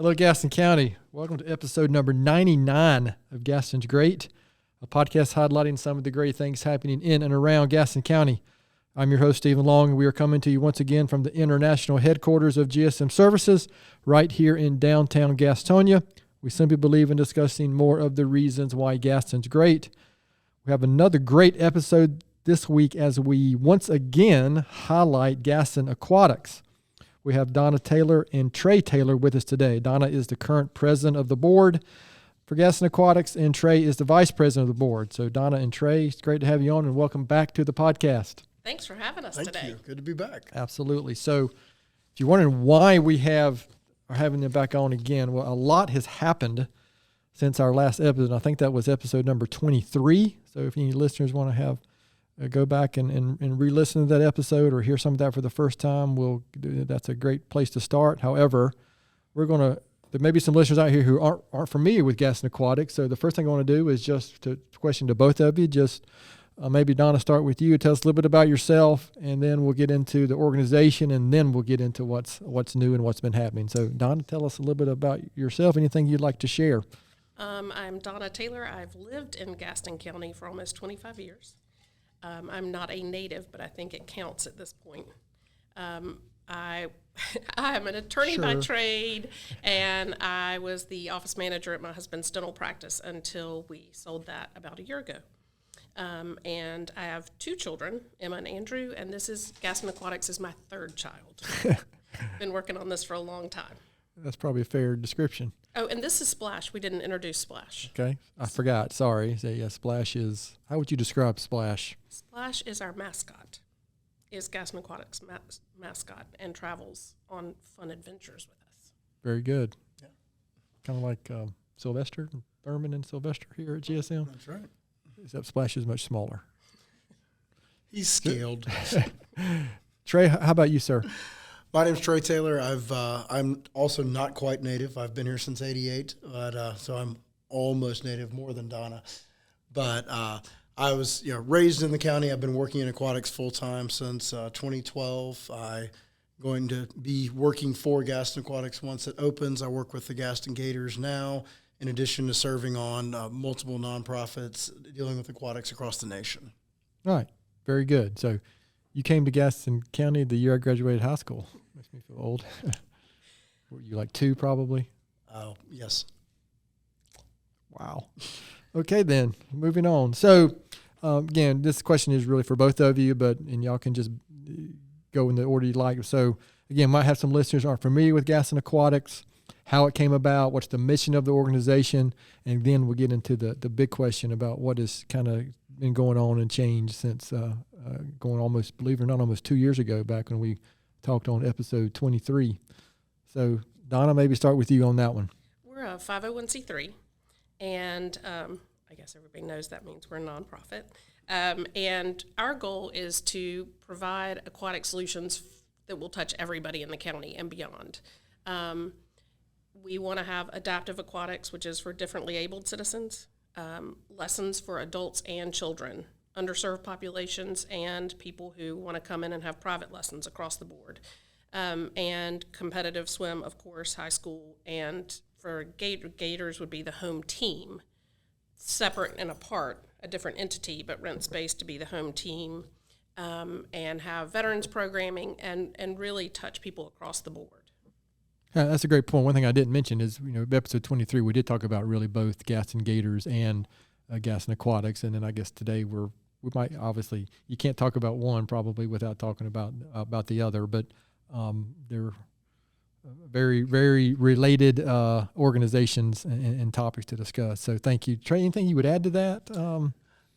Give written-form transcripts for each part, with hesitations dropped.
Hello, Gaston County. Welcome to episode number 99 of Gaston's Great, a podcast highlighting some of the great things happening in and around Gaston County. I'm your host, Stephen Long, and we are coming to you once again from the international headquarters of GSM Services right here in downtown Gastonia. We simply believe in discussing more of the reasons why Gaston's great. We have another great episode this week as we once again highlight Gaston Aquatics. We have Donna Taylor and Trey Taylor with us today. Donna is the current president of the board for Gaston Aquatics, and Trey is the vice president of the board. So Donna and Trey, it's great to have you on, and welcome back to the podcast. Thanks for having us today. Thank you. Good to be back. Absolutely. So if you're wondering why we are having them back on again, well, a lot has happened since our last episode. I think that was episode number 23. So if any listeners want to go back and re-listen to that episode or hear some of that for the first time, that's a great place to start. However, there may be some listeners out here who aren't familiar with Gaston Aquatics. So the first thing I want to do is just to question to both of you, maybe Donna, start with you. Tell us a little bit about yourself, and then we'll get into the organization, and then we'll get into what's new and what's been happening. So Donna, tell us a little bit about yourself, anything you'd like to share. I'm Donna Taylor. I've lived in Gaston County for almost 25 years. I'm not a native, but I think it counts at this point. I am an attorney by trade, and I was the office manager at my husband's dental practice until we sold that about a year ago. And I have two children, Emma and Andrew, and Gaston Aquatics is my third child. Been working on this for a long time. That's probably a fair description. Oh, and this is Splash. We didn't introduce Splash. Okay. I forgot. Sorry. So, yeah, Splash is, how would you describe Splash? Splash is our mascot, is Gaston Aquatics' mascot, and travels on fun adventures with us. Very good. Yeah. Kind of like Sylvester, Thurman and Sylvester here at GSM. That's right. Except Splash is much smaller. He's scaled. Trey, how about you, sir? My name's Trey Taylor. I'm also not quite native. I've been here since '88, but so I'm almost native, more than Donna. But I was raised in the county. I've been working in aquatics full time since 2012. I'm going to be working for Gaston Aquatics once it opens. I work with the Gaston Gators now, in addition to serving on multiple nonprofits dealing with aquatics across the nation. All right. Very good. So you came to Gaston County the year I graduated high school. Makes me feel old. Were you like 2 probably? Oh, yes. Wow. Okay, then. Moving on. So, again, this question is really for both of you, and y'all can just go in the order you like. So, again, might have some listeners who aren't familiar with Gaston Aquatics, how it came about, what's the mission of the organization, and then we'll get into the big question about what has kind of been going on and changed since going almost, believe it or not, almost 2 years ago, back when we talked on episode 23. So, Donna, maybe start with you on that one. We're a 501c3, and I guess everybody knows that means we're a nonprofit. And our goal is to provide aquatic solutions that will touch everybody in the county and beyond. We want to have adaptive aquatics, which is for differently abled citizens, lessons for adults and children, underserved populations, and people who want to come in and have private lessons across the board. And competitive swim, of course, high school, and for Gators would be the home team, separate and apart, a different entity, but rent space to be the home team, and have veterans programming and really touch people across the board. That's a great point. One thing I didn't mention is, episode 23, we did talk about really both Gaston Gators and Gaston Aquatics, and then I guess today we might, obviously, you can't talk about one probably without talking about the other, but they're very, very related organizations and topics to discuss. So thank you. Trey, anything you would add to that?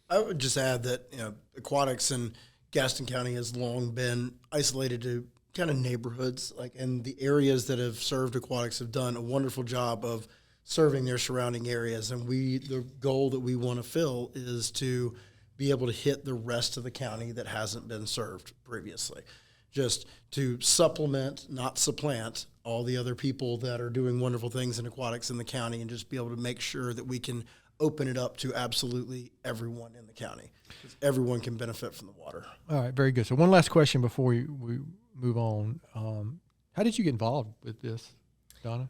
I would just add that aquatics in Gaston County has long been isolated to kind of neighborhoods, and the areas that have served aquatics have done a wonderful job of serving their surrounding areas. And the goal that we want to fill is to be able to hit the rest of the county that hasn't been served previously, just to supplement, not supplant, all the other people that are doing wonderful things in aquatics in the county, and just be able to make sure that we can open it up to absolutely everyone in the county, because everyone can benefit from the water. All right, very good. So one last question before we move on. How did you get involved with this, Donna?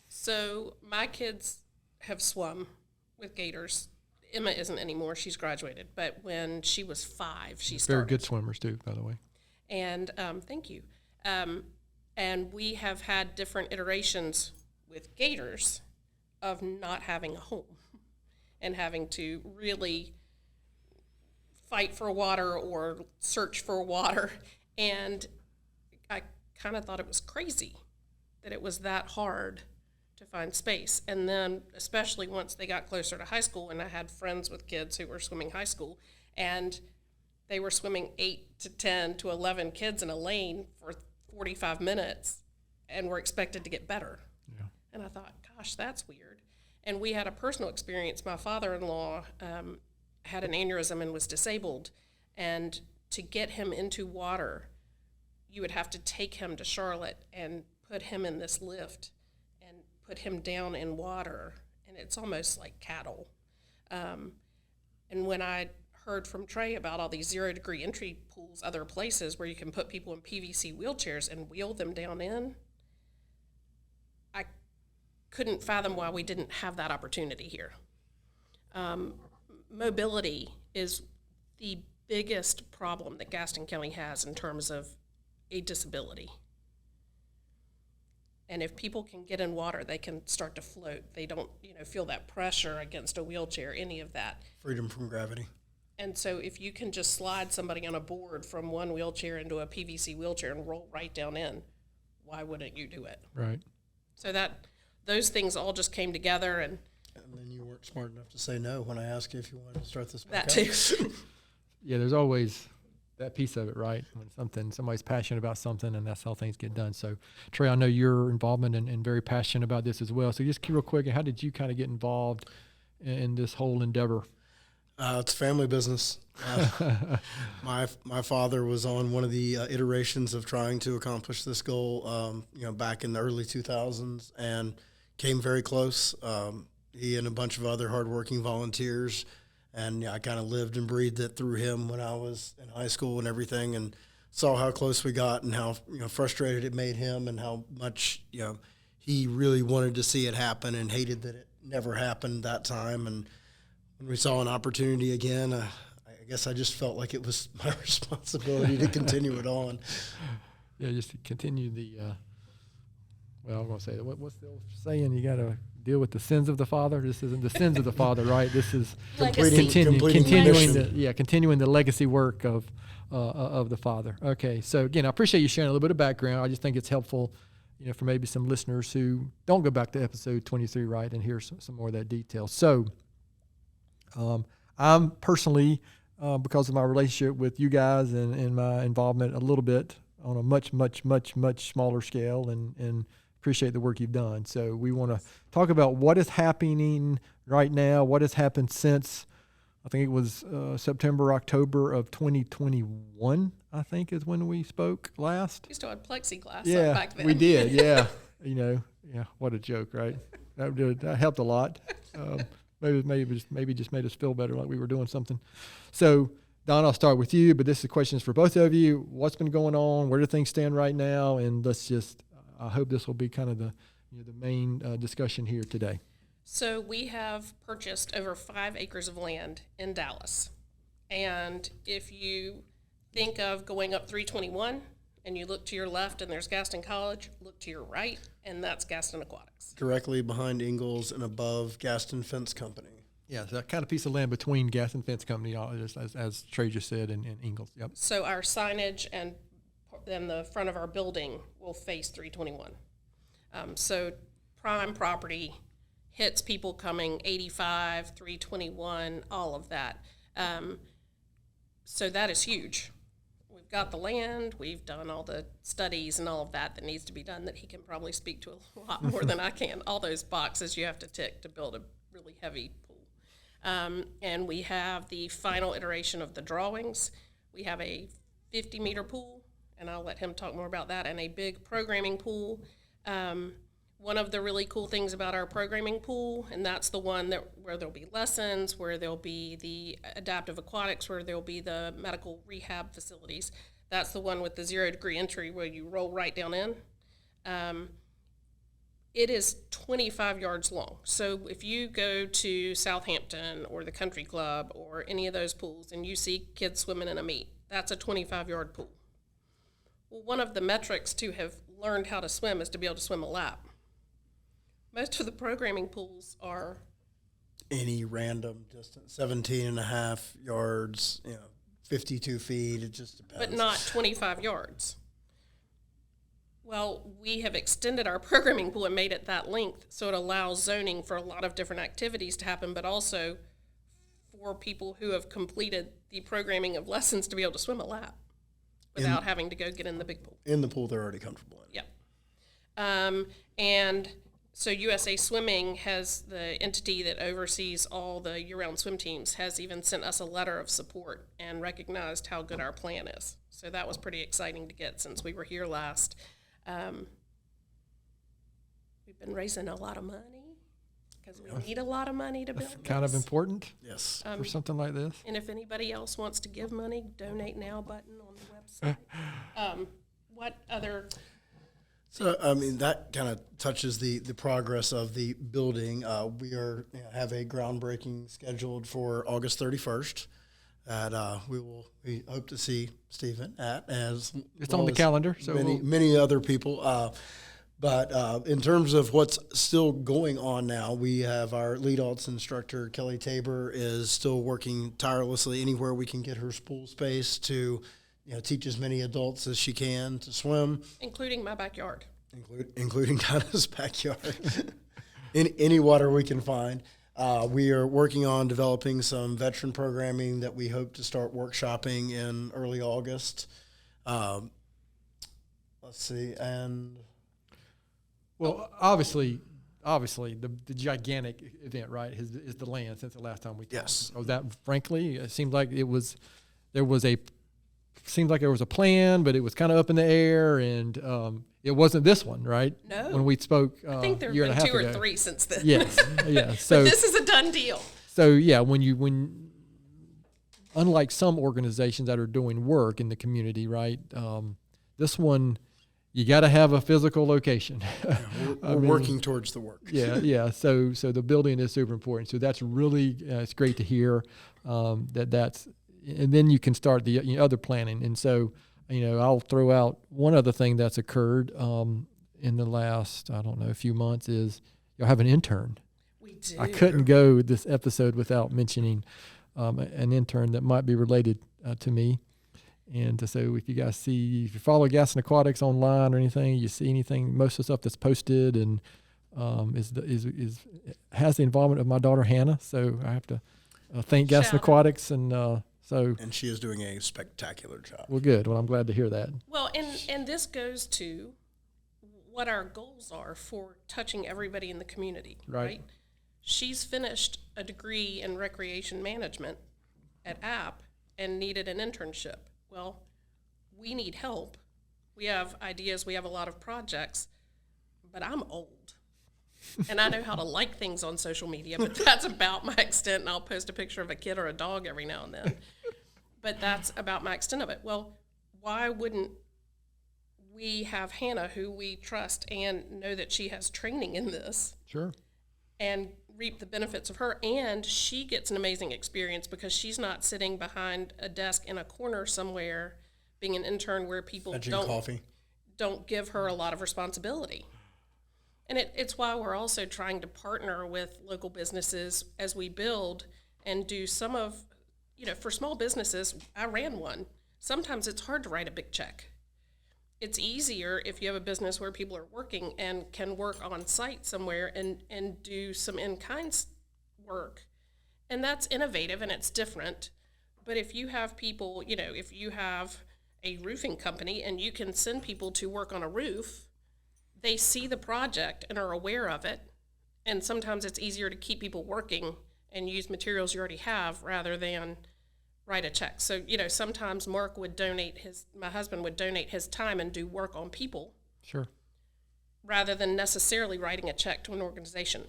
So my kids have swum with gators. Emma isn't anymore. She's graduated. But when she was 5, she started. Very good swimmers, too, by the way. And thank you. And we have had different iterations with gators of not having a home and having to really fight for water or search for water. And I kind of thought it was crazy that it was that hard to find space. And then especially once they got closer to high school, and I had friends with kids who were swimming high school, and they were swimming 8 to 10 to 11 kids in a lane for 45 minutes and were expected to get better. Yeah. And I thought, gosh, that's weird. And we had a personal experience. My father-in-law had an aneurysm and was disabled. And to get him into water, you would have to take him to Charlotte and put him in this lift and put him down in water. And it's almost like cattle. And when I heard from Trey about all these 0-degree entry pools, other places where you can put people in PVC wheelchairs and wheel them down in, I couldn't fathom why we didn't have that opportunity here. Mobility is the biggest problem that Gaston County has in terms of a disability. And if people can get in water, they can start to float. They don't, feel that pressure against a wheelchair, any of that. Freedom from gravity. And so if you can just slide somebody on a board from one wheelchair into a PVC wheelchair and roll right down in, why wouldn't you do it? Right. So those things all just came together. And then you weren't smart enough to say no when I asked you if you wanted to start this that back too. Yeah, there's always that piece of it, right? When somebody's passionate about something, and that's how things get done. So, Trey, I know your involvement and very passionate about this as well. So just real quick, how did you kind of get involved in this whole endeavor? It's family business. My father was on one of the iterations of trying to accomplish this goal, back in the early 2000s, and came very close. He and a bunch of other hardworking volunteers, and I kind of lived and breathed it through him when I was in high school and everything, and saw how close we got and how frustrated it made him, and how much he really wanted to see it happen and hated that it never happened that time. And when we saw an opportunity again, I guess I just felt like it was my responsibility to continue it on. Yeah, just to continue the, I'm going to say, what's the old saying? You got to deal with the sins of the father. This isn't the sins of the father, right? This is continuing the legacy work of the father. Okay, so again, I appreciate you sharing a little bit of background. I just think it's helpful, for maybe some listeners who don't go back to episode 23, right, and hear some more of that detail. So, I'm personally, because of my relationship with you guys and my involvement a little bit on a much, much, much, much smaller scale, and appreciate the work you've done. So we want to talk about what is happening right now, what has happened since, I think it was September, October of 2021, I think is when we spoke last. We still had plexiglass up back then. We did, yeah. What a joke, right? That helped a lot. Maybe just made us feel better, like we were doing something. So, Don, I'll start with you, but this is questions for both of you. What's been going on? Where do things stand right now? And I hope this will be kind of the main discussion here today. So we have purchased over 5 acres of land in Dallas. And if you think of going up 321 and you look to your left and there's Gaston College, look to your right, and that's Gaston Aquatics. Directly behind Ingalls and above Gaston Fence Company. Yeah, so that kind of piece of land between Gaston Fence Company, as Trey just said, and Ingalls. Yep. So our signage and then the front of our building will face 321. So prime property hits people coming 85, 321, all of that. So that is huge. We've got the land, we've done all the studies and all of that needs to be done that he can probably speak to a lot more than I can. All those boxes you have to tick to build a really heavy pool. And we have the final iteration of the drawings. We have a 50-meter pool, and I'll let him talk more about that, and a big programming pool. One of the really cool things about our programming pool, and that's the one where there'll be lessons, where there'll be the adaptive aquatics, where there'll be the medical rehab facilities. That's the one with the 0-degree entry where you roll right down in. it is 25 yards long. So if you go to Southampton or the country club or any of those pools and you see kids swimming in a meet, that's a 25-yard pool. Well, one of the metrics to have learned how to swim is to be able to swim a lap. Most of the programming pools are any random distance, 17 and a half yards, 52 feet, it just depends. but not 25 yards. Well, we have extended our programming pool and made it that length, so it allows zoning for a lot of different activities to happen, but also for people who have completed the programming of lessons to be able to swim a lap without having to go get in the big pool. In the pool they're already comfortable in. Yep. And so USA Swimming has the entity that oversees all the year-round swim teams, has even sent us a letter of support and recognized how good our plan is. So that was pretty exciting to get since we were here last. We've been raising a lot of money because we need a lot of money to build That's kind of this. important Yes. for something like this. And if anybody else wants to give money, donate now button on the website. What other? So, that kind of touches the progress of the building. We have a groundbreaking scheduled for August 31st that we hope to see Stephen at, as It's well on the as calendar, so many other people. But in terms of what's still going on now, we have our lead alts instructor, Kelly Tabor, is still working tirelessly anywhere we can get her pool space to teach as many adults as she can to swim. Including my backyard. Including Donna's backyard. In any water we can find. We are working on developing some veteran programming that we hope to start workshopping in early August. Let's see, and... Well, obviously, the gigantic event, right, is the land since the last time we talked. Yes. So that, frankly, it seemed like there was a plan, but it was kind of up in the air, and it wasn't this one, right? No. When we spoke I think there a year have and a been half two ago. or three since then. Yes, yeah. So But this is a done deal. So yeah, when unlike some organizations that are doing work in the community, right? This one, you got to have a physical location. We're working towards the work. Yeah. So the building is super important. So that's really it's great to hear that's, and then you can start the other planning. And so I'll throw out one other thing that's occurred in the last a few months is you'll have an intern. We do. I couldn't go this episode without mentioning an intern that might be related to me. And so if you follow Gaston Aquatics online or anything, you see anything, most of the stuff that's posted and has the involvement of my daughter Hannah. So I have to thank Gaston Aquatics, and she is doing a spectacular job. Well, good. Well, I'm glad to hear that. Well, and this goes to what our goals are for touching everybody in the community, right? She's finished a degree in recreation management at App and needed an internship. Well, we need help. We have ideas. We have a lot of projects, but I'm old. And I know how to like things on social media, but that's about my extent. And I'll post a picture of a kid or a dog every now and then. But that's about my extent of it. Well, why wouldn't we have Hannah, who we trust and know that she has training in this? Sure. And reap the benefits of her, and she gets an amazing experience because she's not sitting behind a desk in a corner somewhere being an intern where people don't give her a lot of responsibility. And it's why we're also trying to partner with local businesses as we build and do some of, for small businesses, I ran one. Sometimes it's hard to write a big check. It's easier if you have a business where people are working and can work on site somewhere and do some in-kind work. And that's innovative and it's different. But if you have people, if you have a roofing company and you can send people to work on a roof, they see the project and are aware of it. And sometimes it's easier to keep people working and use materials you already have rather than write a check. So, sometimes my husband would donate his time and do work on people. Sure. Rather than necessarily writing a check to an organization.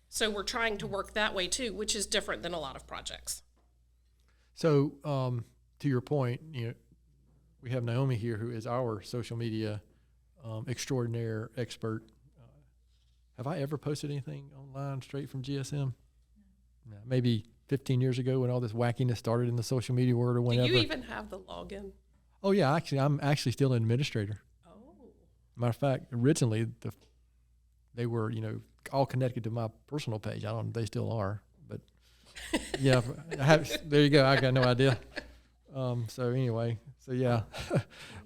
So we're trying to work that way too, which is different than a lot of projects. So, to your point, we have Naomi here, who is our social media extraordinaire expert. have I ever posted anything online straight from GSM? No, maybe 15 years ago when all this wackiness started in the social media world or whenever. Do you even have the login? Oh yeah, actually, I'm actually still an administrator. Oh. Matter of fact, originally they were, all connected to my personal page. I don't know if they still are, but yeah, there you go. I got no idea. So anyway, yeah,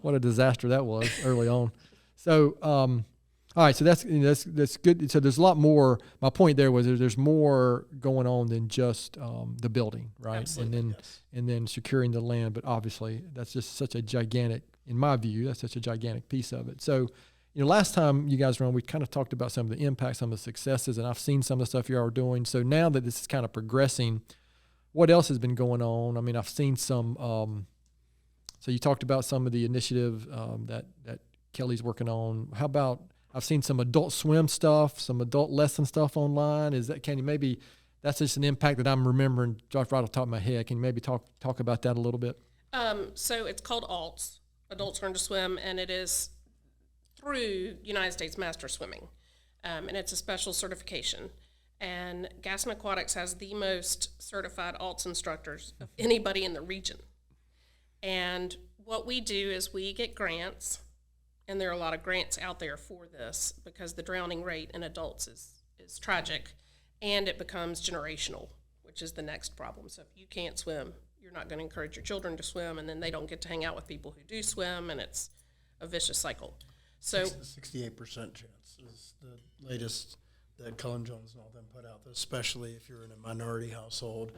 what a disaster that was early on. So, all right, so that's good. So there's a lot more. My point there was there's more going on than just the building, right? Absolutely, and then securing the land. But obviously, that's just such a gigantic, in my view, that's such a gigantic piece of it. So, last time you guys were on, we kind of talked about some of the impacts, some of the successes, and I've seen some of the stuff you all are doing. So now that this is kind of progressing, what else has been going on? I mean, I've seen some. So you talked about some of the initiative that Kelly's working on. How about? I've seen some adult swim stuff, some adult lesson stuff online. That's just an impact that I'm remembering right off the top of my head. Can you maybe talk about that a little bit? So it's called ALTS, Adults Learn to Swim, and it is through United States Master Swimming. And it's a special certification. And Gaston Aquatics has the most certified ALTS instructors of anybody in the region. And what we do is we get grants. And there are a lot of grants out there for this because the drowning rate in adults is tragic, and it becomes generational, which is the next problem. So if you can't swim, you're not going to encourage your children to swim, and then they don't get to hang out with people who do swim, and it's a vicious cycle. So 68% chance is the latest that Cullen Jones and all them put out, especially if you're in a minority household.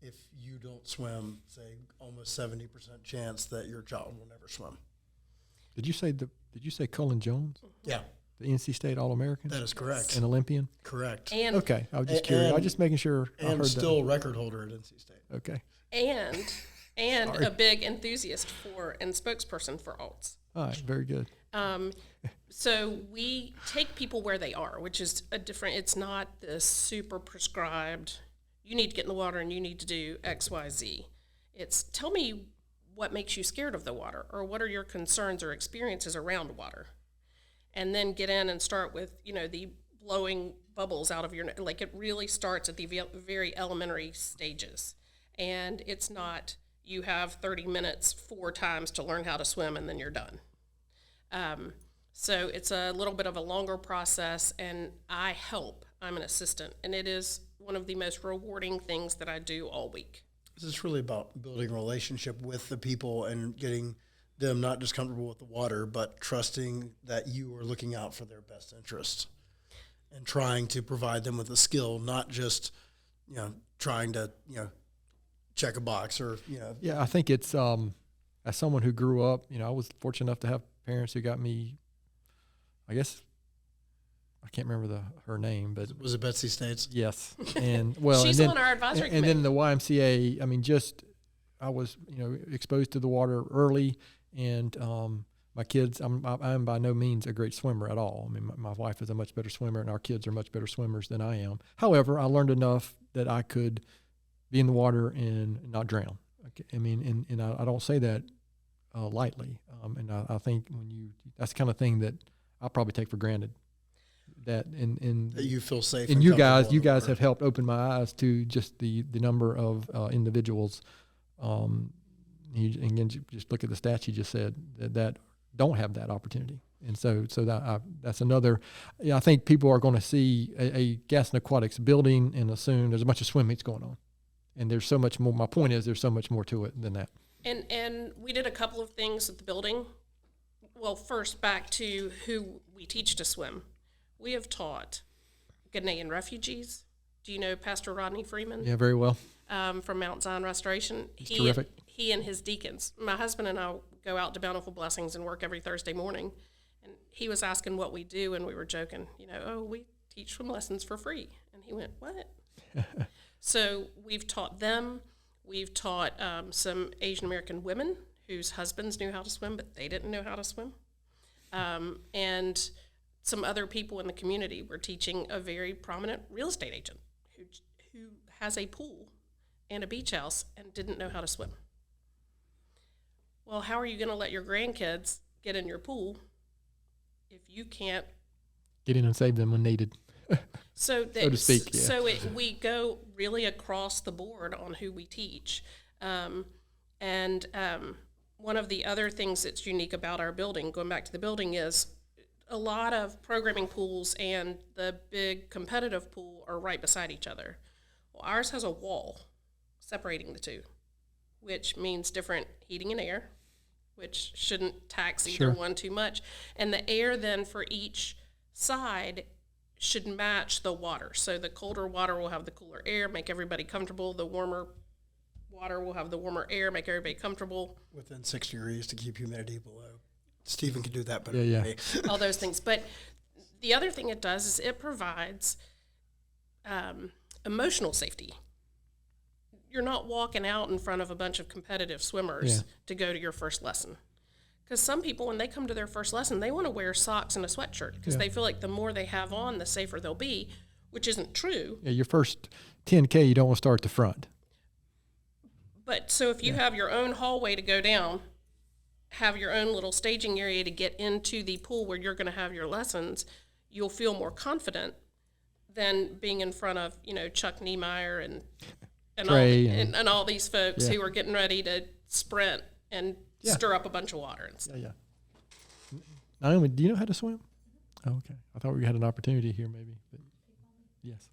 If you don't swim, say almost 70% chance that your child will never swim. Did you say Cullen Jones? Yeah. The NC State All-American? That is correct. An Olympian? Correct. And okay, I was just curious. I was just making sure I heard and still that. record holder at NC State. Okay. And a big enthusiast for and spokesperson for ALTS. All right, very good. So we take people where they are, which is it's not this super prescribed, you need to get in the water and you need to do X, Y, Z. It's tell me what makes you scared of the water, or what are your concerns or experiences around water, and then get in and start with the blowing bubbles out of your like it really starts at the very elementary stages, and it's not you have 30 minutes 4 times to learn how to swim and then you're done. So it's a little bit of a longer process, and I'm an assistant, and it is one of the most rewarding things that I do all week. It's really about building a relationship with the people and getting them not just comfortable with the water, but trusting that you are looking out for their best interest and trying to provide them with a skill, not just, trying to, check a box or. Yeah, I think it's, as someone who grew up, I was fortunate enough to have parents who got me, I guess, I can't remember her name, but was it Betsy States? Yes, and well, she's and then, on our advisory committee. And then the YMCA. I mean, I was exposed to the water early, and my kids. I'm by no means a great swimmer at all. I mean, my wife is a much better swimmer, and our kids are much better swimmers than I am. However, I learned enough that I could be in the water and not drown. Okay. I mean, and I don't say that lightly. And I think that's the kind of thing that I probably take for granted. That you feel safe, and you guys have helped open my eyes to just the number of individuals. And again, just look at the stats you just said that don't have that opportunity, and so that's another. Yeah, I think people are going to see a Gaston Aquatics building and assume there's a bunch of swim meets going on, and there's so much more. My point is, there's so much more to it than that. And we did a couple of things at the building. Well, first back to who we teach to swim. We have taught Ghanaian refugees. Do you know Pastor Rodney Freeman? Yeah, very well. From Mount Zion Restoration. He's terrific. He and his deacons. My husband and I go out to Bountiful Blessings and work every Thursday morning. And he was asking what we do, and we were joking, we teach swim lessons for free. And he went, what? So we've taught them. We've taught some Asian American women whose husbands knew how to swim, but they didn't know how to swim. And some other people in the community. We're teaching a very prominent real estate agent who has a pool and a beach house and didn't know how to swim. Well, how are you going to let your grandkids get in your pool if you can't get in and save them when needed? So, so to speak, yeah. So we go really across the board on who we teach. One of the other things that's unique about our building, going back to the building, is a lot of programming pools and the big competitive pool are right beside each other. Well, ours has a wall separating the two, which means different heating and air, which shouldn't tax either one too much. And the air then for each side should match the water. So the colder water will have the cooler air, make everybody comfortable. The warmer water will have the warmer air, make everybody comfortable. Within 6 degrees to keep humidity below. Stephen can do that better than me. All those things. But the other thing it does is it provides emotional safety. You're not walking out in front of a bunch of competitive swimmers to go to your first lesson. Because some people, when they come to their first lesson, they want to wear socks and a sweatshirt because they feel like the more they have on, the safer they'll be, which isn't true. Yeah, your first 10K, you don't want to start at the front. But so if you have your own hallway to go down, have your own little staging area to get into the pool where you're going to have your lessons, you'll feel more confident than being in front of, Chuck Niemeyer and Trey and all these folks who are getting ready to sprint and stir up a bunch of water and stuff. Naomi, do you know how to swim? Oh, okay. I thought we had an opportunity here maybe. But yes.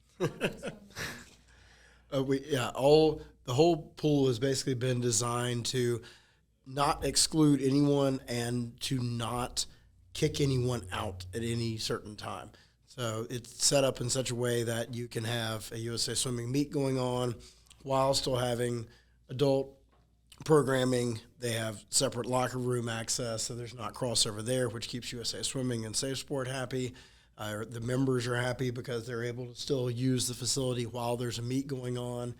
The whole pool has basically been designed to not exclude anyone and to not kick anyone out at any certain time. So it's set up in such a way that you can have a USA Swimming meet going on while still having adult programming. They have separate locker room access, so there's not crossover there, which keeps USA Swimming and Safe Sport happy. The members are happy because they're able to still use the facility while there's a meet going on.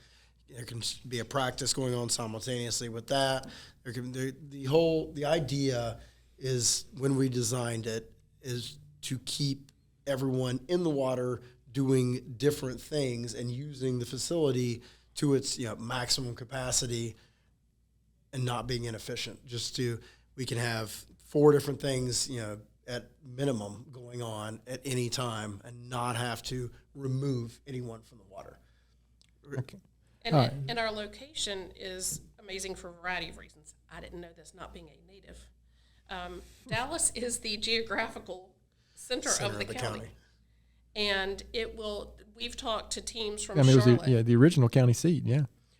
There can be a practice going on simultaneously with that. The idea is, when we designed it, is to keep everyone in the water doing different things and using the facility to its maximum capacity and not being inefficient. We can have 4 different things at minimum going on at any time and not have to remove anyone from the water. Okay. And our location is amazing for a variety of reasons. I didn't know this, not being a native. Dallas is the geographical center of the county. And we've talked to teams from Charlotte. It was the original county seat,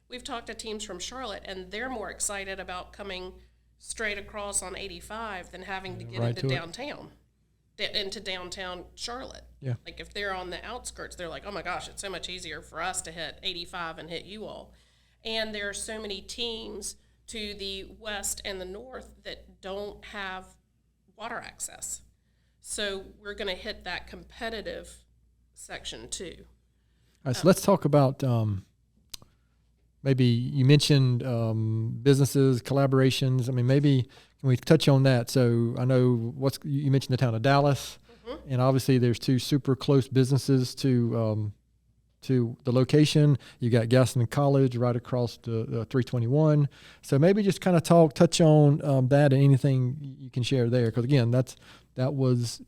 We've talked to teams from Charlotte, and they're more excited about coming straight across on 85 than having to get into downtown Charlotte. Yeah. Like if they're on the outskirts, they're like, oh my gosh, it's so much easier for us to hit 85 and hit you all. And there are so many teams to the west and the north that don't have water access. So we're going to hit that competitive section too. All right, so let's talk about maybe you mentioned businesses, collaborations. I mean, maybe can we touch on that? So I know you mentioned the town of Dallas, and obviously there's 2 super close businesses to the location. You got Gaston College right across the 321. So maybe just kind of touch on that and anything you can share there, because again, that was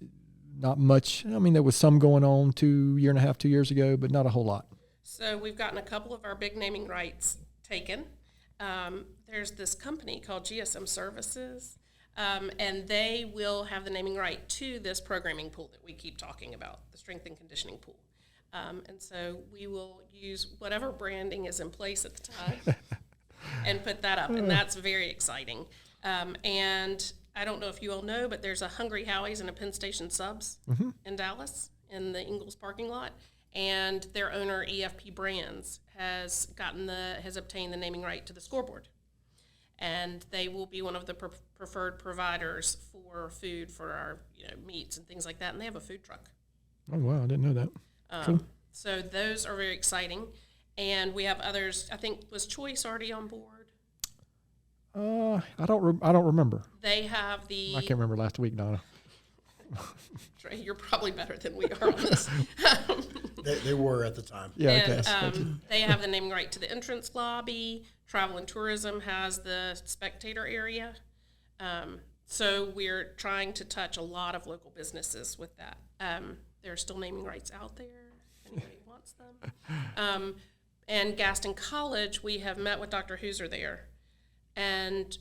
not much. I mean, there was some going on 2 years ago, but not a whole lot. So we've gotten a couple of our big naming rights taken. There's this company called GSM Services, and they will have the naming right to this programming pool that we keep talking about, the strength and conditioning pool. And so we will use whatever branding is in place at the time and put that up, and that's very exciting. And I don't know if you all know, but there's a Hungry Howie's and a Penn Station Subs in Dallas in the Ingalls parking lot. And their owner, EFP Brands, has obtained the naming right to the scoreboard. And they will be one of the preferred providers for food for our meats and things like that. And they have a food truck. Oh, wow. I didn't know that. Cool. So those are very exciting. And we have others. I think, was Choice already on board? I don't remember. They have I can't remember last week, Donna. Trey, you're probably better than we are on this. They were at the time. Yeah, and, okay. They have the naming right to the entrance lobby. Travel and Tourism has the spectator area. So we're trying to touch a lot of local businesses with that. There are still naming rights out there if anybody wants them. And Gaston College, we have met with Dr. Hooser there, and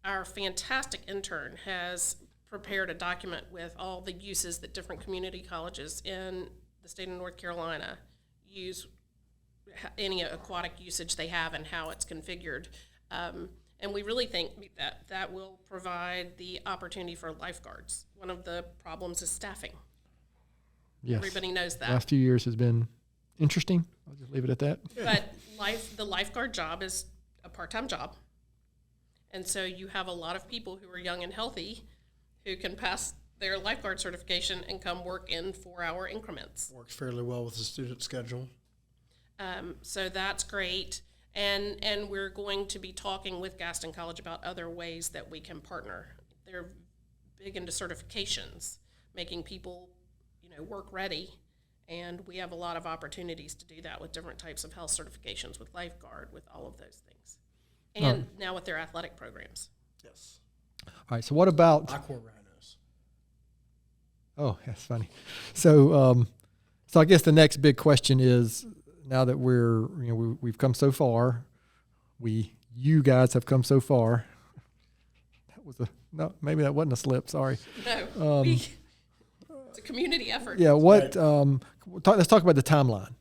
our fantastic intern has prepared a document with all the uses that different community colleges in the state of North Carolina use, any aquatic usage they have and how it's configured. And we really think that that will provide the opportunity for lifeguards. One of the problems is staffing. Yes. Everybody knows that. Last few years has been interesting. I'll just leave it at that. But the lifeguard job is a part-time job. And so you have a lot of people who are young and healthy who can pass their lifeguard certification and come work in 4-hour increments. Works fairly well with the student schedule. So that's great. And we're going to be talking with Gaston College about other ways that we can partner. They're big into certifications, making people, work ready. And we have a lot of opportunities to do that with different types of health certifications, with lifeguard, with all of those things. And now with their athletic programs. Yes. All right. So what about Aqua rhinos. Oh, that's funny. So, so I guess the next big question is, now that we've come so far, you guys have come so far. Maybe that wasn't a slip. Sorry. No, it's a community effort. Yeah. What? Let's talk about the timeline.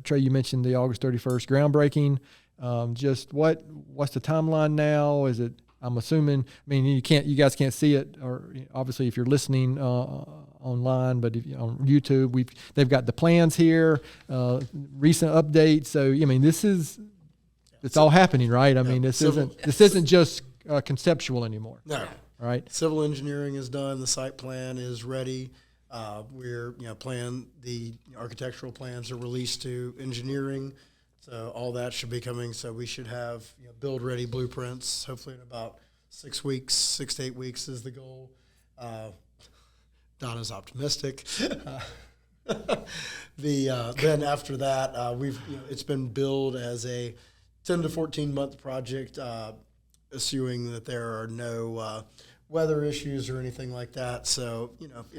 Trey, you mentioned the August 31st groundbreaking. Just what's the timeline now? Is it? I'm assuming. I mean, you guys can't see it, or obviously if you're listening online, but on YouTube, they've got the plans here, recent updates. So it's all happening, right? I mean, this isn't just conceptual anymore. No. Right. Civil engineering is done. The site plan is ready. We're the architectural plans are released to engineering. So all that should be coming. So we should have build-ready blueprints, hopefully in about 6 weeks. 6 to 8 weeks is the goal. Donna's optimistic. Then after that, it's been billed as a 10 to 14 month project, assuming that there are no weather issues or anything like that. So,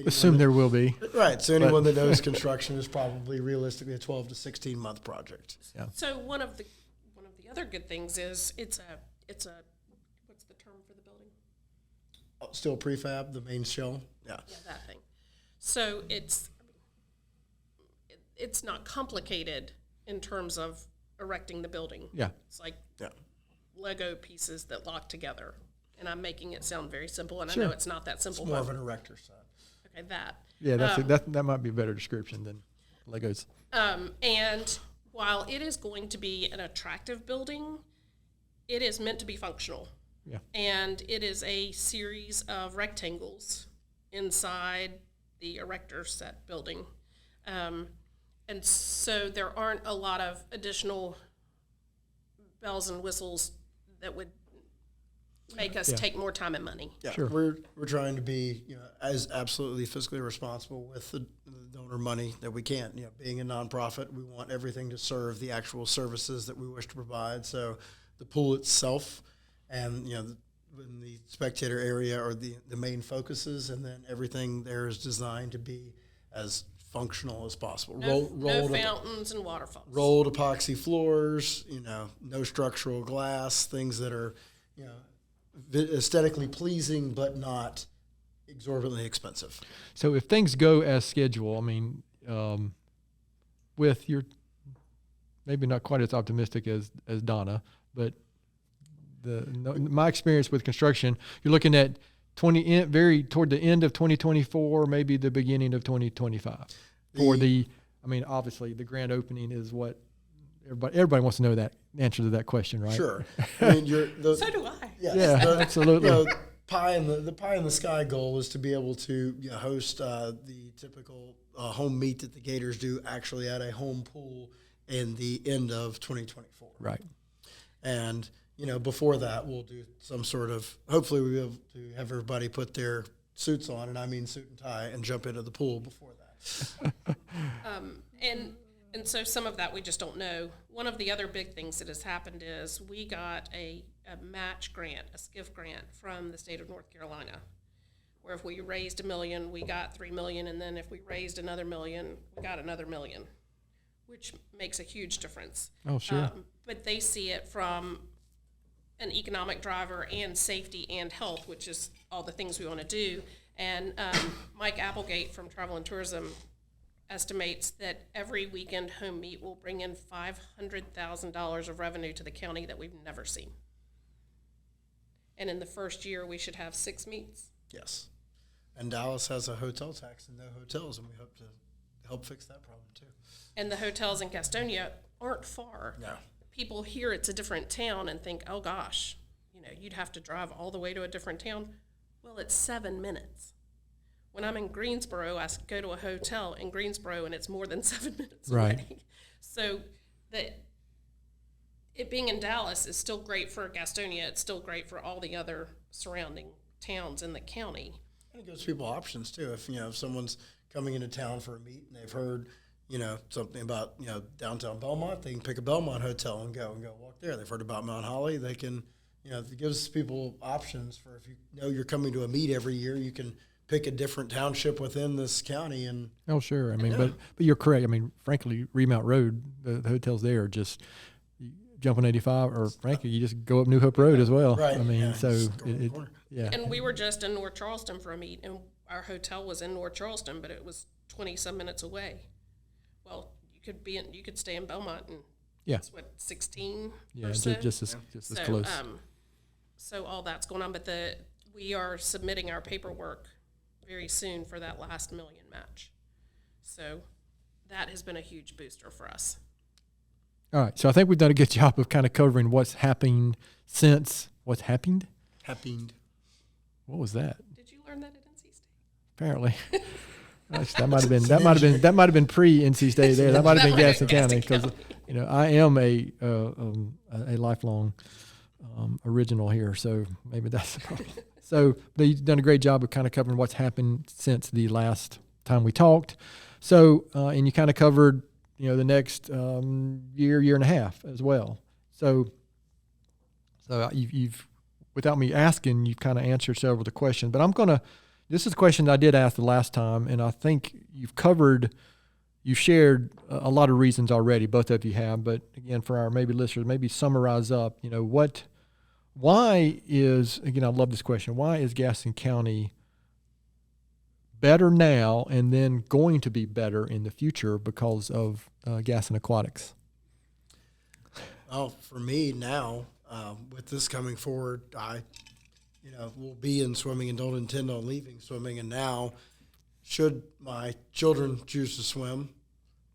assume there will be. Right. So anyone that knows construction is probably realistically a 12 to 16 month project. Yeah. So one of the other good things is it's a what's the term for the building? Steel prefab, the main shell. Yeah. Yeah, that thing. So it's not complicated in terms of erecting the building. Yeah. It's like Lego pieces that lock together. And I'm making it sound very simple, and Sure. I know it's not that simple. It's more of an erector set. Okay, that. Yeah, that might be a better description than Legos. And while it is going to be an attractive building, it is meant to be functional. Yeah. And it is a series of rectangles inside the erector set building. And so there aren't a lot of additional bells and whistles that would make us take more time and money. Yeah, sure. We're trying to be as absolutely fiscally responsible with the donor money that we can. Being a nonprofit, we want everything to serve the actual services that we wish to provide. So the pool itself, and in the spectator area are the main focuses, and then everything there is designed to be as functional as possible. No fountains and waterfalls. Rolled epoxy floors, no structural glass, things that are aesthetically pleasing but not exorbitantly expensive. So if things go as scheduled, I mean, with your maybe not quite as optimistic as Donna, but my experience with construction, you're looking at very toward the end of 2024, maybe the beginning of 2025. Obviously the grand opening is what everybody wants to know, that answer to that question, right? Sure. I mean, so do I. Yes, yeah, absolutely. The pie in the sky goal is to be able to host the typical home meet that the Gators do actually at a home pool in the end of 2024. Right. And before that, we'll do some sort of, hopefully we'll be able to have everybody put their suits on, and I mean suit and tie, and jump into the pool before that. And so some of that we just don't know. One of the other big things that has happened is we got a a match grant, a SCIF grant from the state of North Carolina, where if we raised $1 million, we got $3 million, and then if we raised another $1 million, we got another $1 million, which makes a huge difference. Oh, sure. But they see it from an economic driver and safety and health, which is all the things we want to do. And Mike Applegate from Travel and Tourism estimates that every weekend home meet will bring in $500,000 of revenue to the county that we've never seen. And in the first year, we should have 6 meets. Yes. And Dallas has a hotel tax and no hotels, and we hope to help fix that problem too. And the hotels in Gastonia aren't far. No. People hear it's a different town and think, oh gosh, you'd have to drive all the way to a different town. Well, it's 7 minutes. When I'm in Greensboro, I go to a hotel in Greensboro, and it's more than 7 minutes away. So it being in Dallas is still great for Gastonia. It's still great for all the other surrounding towns in the county. And it gives people options too. If someone's coming into town for a meet and they've heard, something about, downtown Belmont, they can pick a Belmont hotel and go walk there. They've heard about Mount Holly. They can, it gives people options for, if you're coming to a meet every year, you can pick a different township within this county. And oh, sure. I mean, but you're correct. I mean, frankly, Remount Road, the hotels there are just, you jump on 85, or frankly, you just go up New Hope Road as well. Right. I mean, Yeah, so yeah. And we were just in North Charleston for a meet, and our hotel was in North Charleston, but it was 20-some minutes away. Well, you could stay in Belmont, and it's 16 or so. just as close. So all that's going on, but we are submitting our paperwork very soon for that last $1 million match. So that has been a huge booster for us. All right, so I think we've done a good job of kind of covering what's happened since. What's happened? Happened. What was that? Did you learn that at NC State? Apparently. Gosh, that might have been pre NC State there. That might have been Gaston County, because I am a lifelong original here, so maybe that's the problem. So you've done a great job of kind of covering what's happened since the last time we talked. So and you kind of covered the next year and a half as well. So you've without me asking, you've kind of answered several of the questions. But this is a question that I did ask the last time, and I think you've shared a lot of reasons already, both of you have. But again, for our maybe listeners, maybe summarize up, why is, again, I love this question, why is Gaston County better now and then going to be better in the future because of Gaston Aquatics? Well, for me now, with this coming forward, I will be in swimming and don't intend on leaving swimming. And now, should my children choose to swim,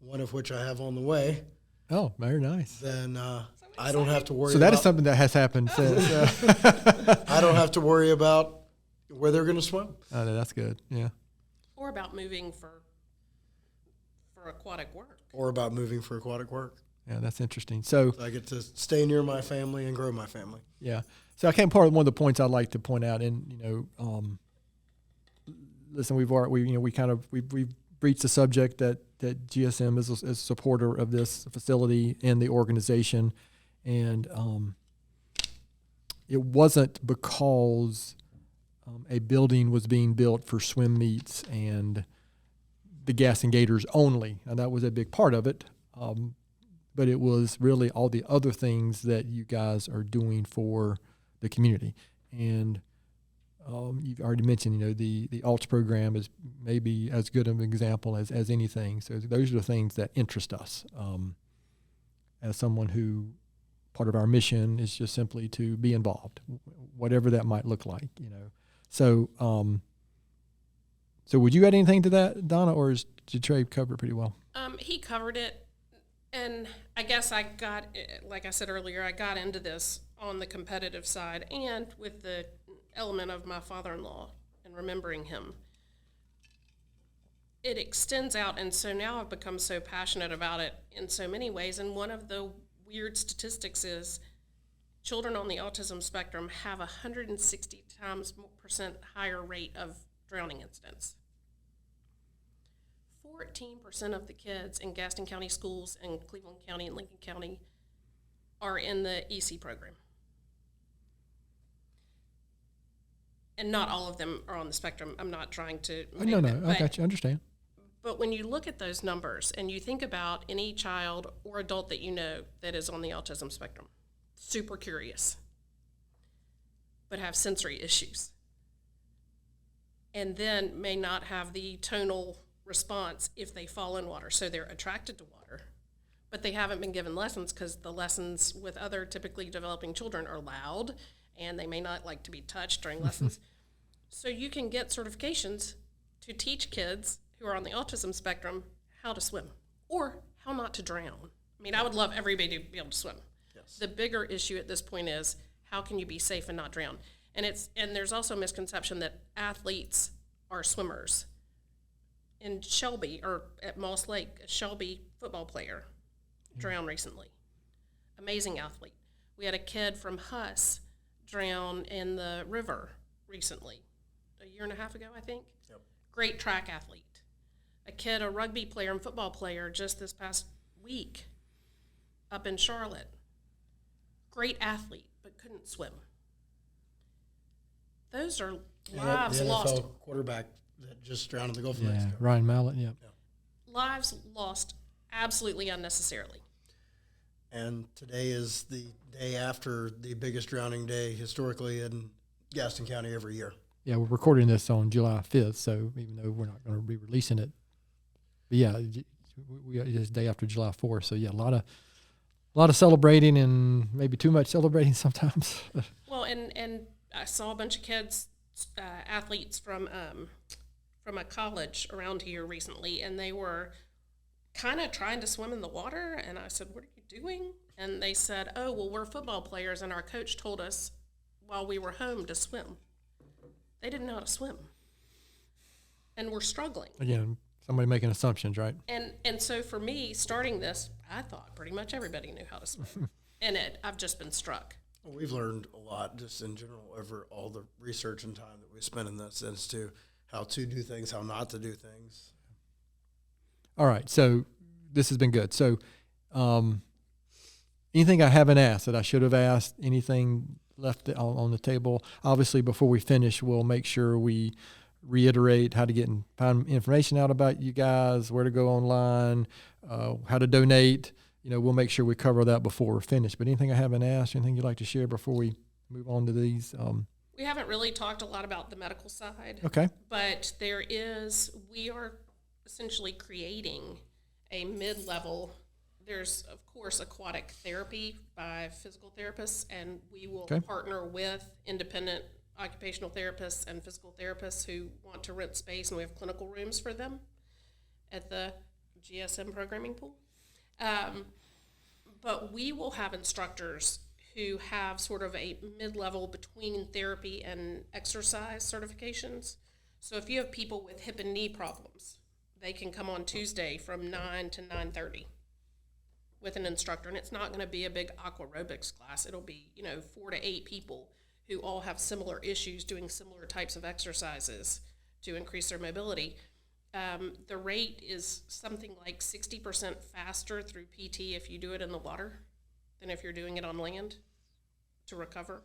one of which I have on the way. Oh, very nice. Then I don't have to worry. So that is something that has happened since. I don't have to worry about where they're going to swim. Oh, no, that's good. Yeah. Or about moving for aquatic work. Yeah, that's interesting. So I get to stay near my family and grow my family. Yeah. So I came part of one of the points I'd like to point out, and listen, we've reached the subject that GSM is a supporter of this facility and the organization, and it wasn't because a building was being built for swim meets and the Gaston Gators only, and that was a big part of it. But it was really all the other things that you guys are doing for the community. And you've already mentioned, the ALTS program is maybe as good of an example as anything. So those are the things that interest us. As someone who, part of our mission is just simply to be involved, whatever that might look like, So would you add anything to that, Donna, or did Trey cover it pretty well? He covered it. And I guess like I said earlier, I got into this on the competitive side and with the element of my father-in-law and remembering him. It extends out, and so now I've become so passionate about it in so many ways. And one of the weird statistics is children on the autism spectrum have 160% higher rate of drowning incidents. 14% of the kids in Gaston County schools in Cleveland County and Lincoln County are in the EC program. and not all of them are on the spectrum. I'm not trying to Oh, make no, that, I got you. Understand. but when you look at those numbers and you think about any child or adult that you know that is on the autism spectrum, super curious, but have sensory issues, and then may not have the tonal response if they fall in water. So they're attracted to water, but they haven't been given lessons because the lessons with other typically developing children are loud and they may not like to be touched during lessons. So you can get certifications to teach kids who are on the autism spectrum how to swim or how not to drown. I mean, I would love everybody to be able to swim. Yes. The bigger issue at this point is how can you be safe and not drown? And there's also a misconception that athletes are swimmers. In Shelby, or at Moss Lake, a Shelby football player drowned recently. Amazing athlete. We had a kid from Huss drown in the river recently, a year and a half ago, I think. Yep. Great track athlete. A kid, a rugby player and football player just this past week up in Charlotte. Great athlete, but couldn't swim. Those are lives the NFL lost. quarterback that just drowned in the Gulf of Yeah, Mexico. Ryan Mallett. Yeah. Lives lost absolutely unnecessarily. And today is the day after the biggest drowning day historically in Gaston County every year. Yeah, we're recording this on July 5th, so even though we're not going to be releasing it, but yeah, it's day after July 4th. So yeah, a lot of celebrating and maybe too much celebrating sometimes. Well, and I saw a bunch of kids, athletes from a college around here recently, and they were kind of trying to swim in the water. And I said, "What are you doing?" And they said, "Oh, well, we're football players, and our coach told us while we were home to swim." They didn't know how to swim, and we're struggling. Again, somebody making assumptions, right? And so for me, starting this, I thought pretty much everybody knew how to swim, and I've just been struck. Well, we've learned a lot just in general over all the research and time that we spent in this as to how to do things, how not to do things. All right, so this has been good. So anything I haven't asked that I should have asked, anything left on the table? Obviously, before we finish, we'll make sure we reiterate how to find information out about you guys, where to go online, how to donate. We'll make sure we cover that before we're finished. But anything I haven't asked, anything you'd like to share before we move on to these? We haven't really talked a lot about the medical side. Okay. But we are essentially creating a mid-level. There's, of course, aquatic therapy by physical therapists, and we will partner with independent occupational therapists and physical therapists who want to rent space, and we have clinical rooms for them at the GSM programming pool. But we will have instructors who have sort of a mid-level between therapy and exercise certifications. So if you have people with hip and knee problems, they can come on Tuesday from 9 to 9:30 with an instructor. And it's not going to be a big aquarobics class. It'll be, 4 to 8 people who all have similar issues doing similar types of exercises to increase their mobility. The rate is something like 60% faster through PT if you do it in the water than if you're doing it on land to recover.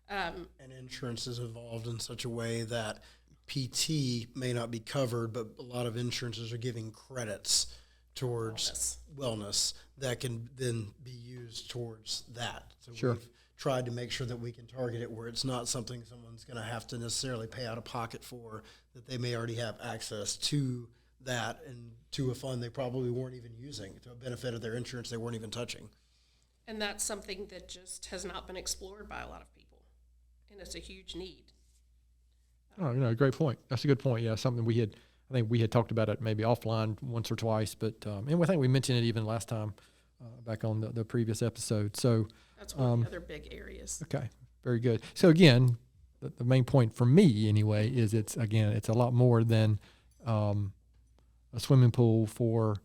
And insurance has evolved in such a way that PT may not be covered, but a lot of insurances are giving credits towards wellness that can then be used towards that. So Sure. We've tried to make sure that we can target it where it's not something someone's going to have to necessarily pay out of pocket for, that they may already have access to that and to a fund they probably weren't even using, to a benefit of their insurance they weren't even touching. And that's something that just has not been explored by a lot of people, and it's a huge need. Oh, great point. That's a good point. Yeah, something I think we had talked about it maybe offline once or twice, but and I think we mentioned it even last time back on the previous episode. So that's one of the other big areas. Okay, very good. So again, the main point for me anyway is it's a lot more than a swimming pool for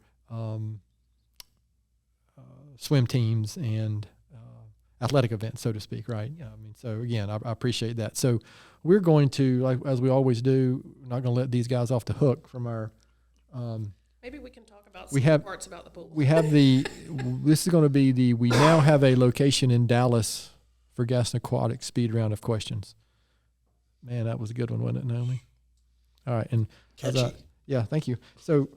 swim teams and athletic events, so to speak, right? So again, I appreciate that. So we're going to, like as we always do, not going to let these guys off the hook from our. Maybe we can talk about some parts about the pool. We have this is going to be we now have a location in Dallas for Gaston Aquatics speed round of questions. Man, that was a good one, wasn't it, Naomi? All right, and Catchy. yeah, thank you. So,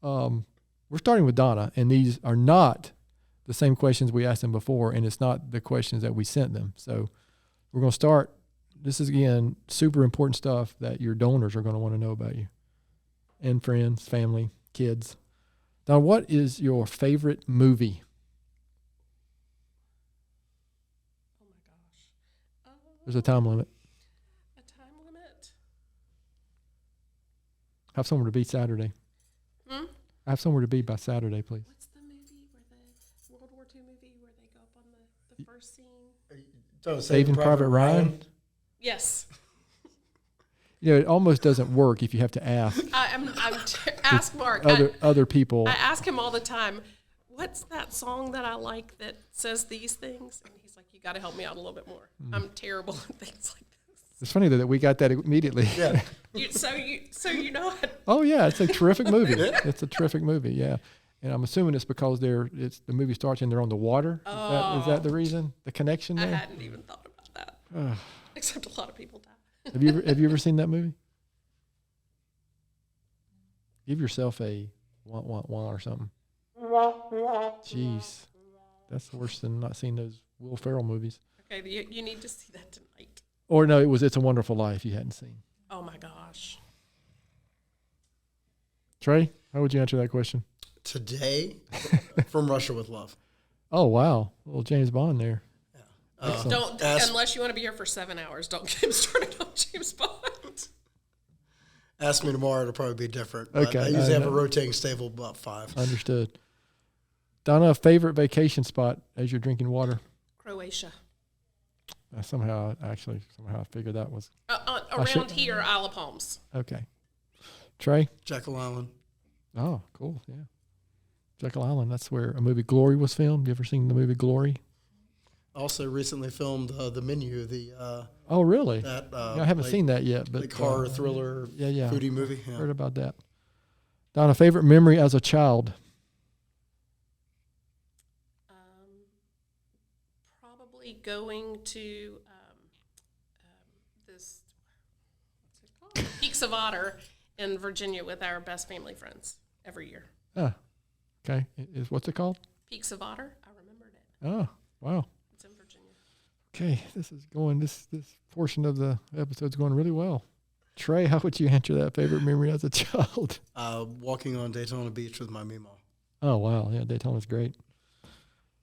we're starting with Donna, and these are not the same questions we asked them before, and it's not the questions that we sent them. So, we're going to start. This is, again, super important stuff that your donors are going to want to know about you, and friends, family, kids. Donna, what is your favorite movie? Oh my gosh. There's a time limit. A time limit? Have somewhere to be Saturday. I have somewhere to be by Saturday, please. What's the movie where the World War II movie where they go up on the first scene? Saving Private Ryan? Yes. You know, it almost doesn't work if you have to ask Ask Mark. other people. I ask him all the time, what's that song that I like that says these things? And he's like, you got to help me out a little bit more. I'm terrible at things like this. It's funny that we got that immediately. Yeah. So you know what? Oh yeah, it's a terrific movie. It's a terrific movie. Yeah, and I'm assuming it's because the movie starts and they're on the water. Is that the reason? The connection there? I hadn't even thought about that. Except a lot of people die. Have you ever seen that movie? Give yourself a wah or something. Jeez, that's worse than not seeing those Will Ferrell movies. Okay, you need to see that tonight. Or no, it was It's a Wonderful Life you hadn't seen. Oh my gosh. Trey, how would you answer that question? Today, From Russia with Love. Oh wow, a little James Bond there. Don't unless you want to be here for 7 hours. Don't get him started on James Bond. Ask me tomorrow; it'll probably be different. But Okay, I usually have a rotating stable of about 5. Understood. Donna, favorite vacation spot as you're drinking water? Croatia. Somehow I figured that was Around here, Isle of Palms. okay. Trey? Jekyll Island. Oh, cool. Yeah. Jekyll Island. That's where a movie Glory was filmed. You ever seen the movie Glory? Also recently filmed The Menu. Oh, really? That I haven't seen that yet, but horror thriller, foodie movie. Yeah. Heard about that. Donna, favorite memory as a child? Probably going to this what's it called? Peaks of Otter in Virginia with our best family friends every year. Ah, okay. What's it called? Peaks of Otter. I remembered it. Oh, wow. It's in Virginia. Okay, this is going. This portion of the episode's going really well. Trey, how would you answer that favorite memory as a child? Walking on Daytona Beach with my Meemaw. Oh wow, yeah, Daytona's great.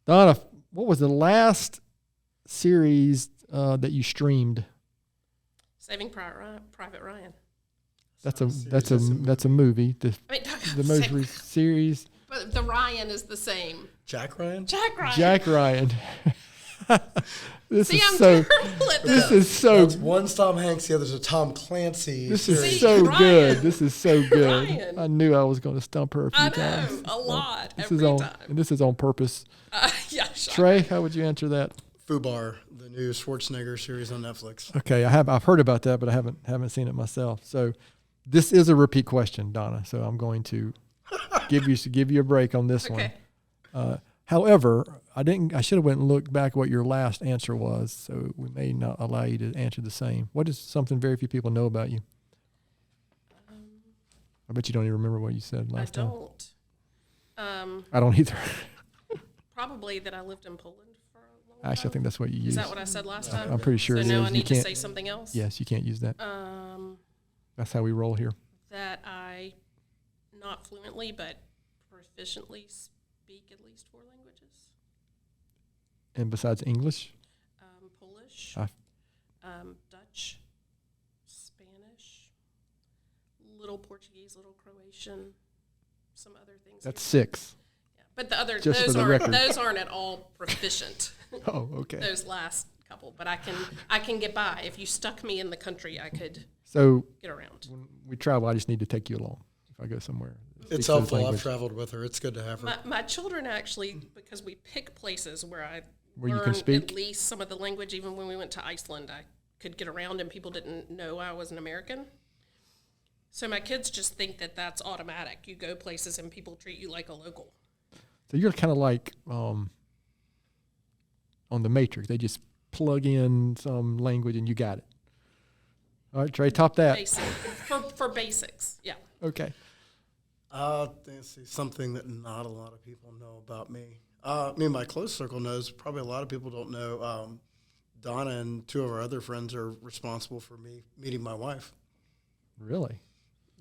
Donna, what was the last series that you streamed? Saving Private Ryan. That's a movie. The most series. But the Ryan is the same. Jack Ryan. Jack Ryan. This See, is I'm so. terrible at This this. is so. One's Tom Hanks, the other's a Tom Clancy. This is series. so Ryan. good. This is so good. Ryan. I knew I was going to stump her a few I times. know, a lot, This every is on. time. And this is on purpose. Yeah, sure. Trey, how would you answer that? Fubar, the new Schwarzenegger series on Netflix. Okay, I've heard about that, but I haven't seen it myself. So this is a repeat question, Donna. So I'm going to give you a break on this Okay. one. However, I should have went and looked back what your last answer was, so we may not allow you to answer the same. What is something very few people know about you? I bet you don't even remember what you said last time. I don't either. Probably that I lived in Poland for a long Actually, I time. think that's what you Is used. that what I said last time? I'm pretty sure so it now is. I You need to can't- say something else? Yes, you can't use that. That's how we roll here. That I, not fluently, but proficiently speak at least 4 languages. And besides English, Polish, Dutch, Spanish, little Portuguese, little Croatian, some other things. that's here. 6. Yeah. But the other Just for the record. those aren't at all proficient. Oh, okay. Those last couple, but I can get by. If you stuck me in the country, I could So get around. when we travel, I just need to take you along if I go somewhere. It's helpful. I've traveled with her. It's good to have her. My children actually, because we pick places where Where you can learn speak? at least some of the language. Even when we went to Iceland, I could get around and people didn't know I was an American. So my kids just think that that's automatic. You go places and people treat you like a local. So you're kind of like on the Matrix. They just plug in some language and you got it. All right, Trey, top that. Basic for basics. Yeah. Okay. Let's see, something that not a lot of people know about me. My close circle knows. Probably a lot of people don't know. Donna and two of our other friends are responsible for me meeting my wife. Really?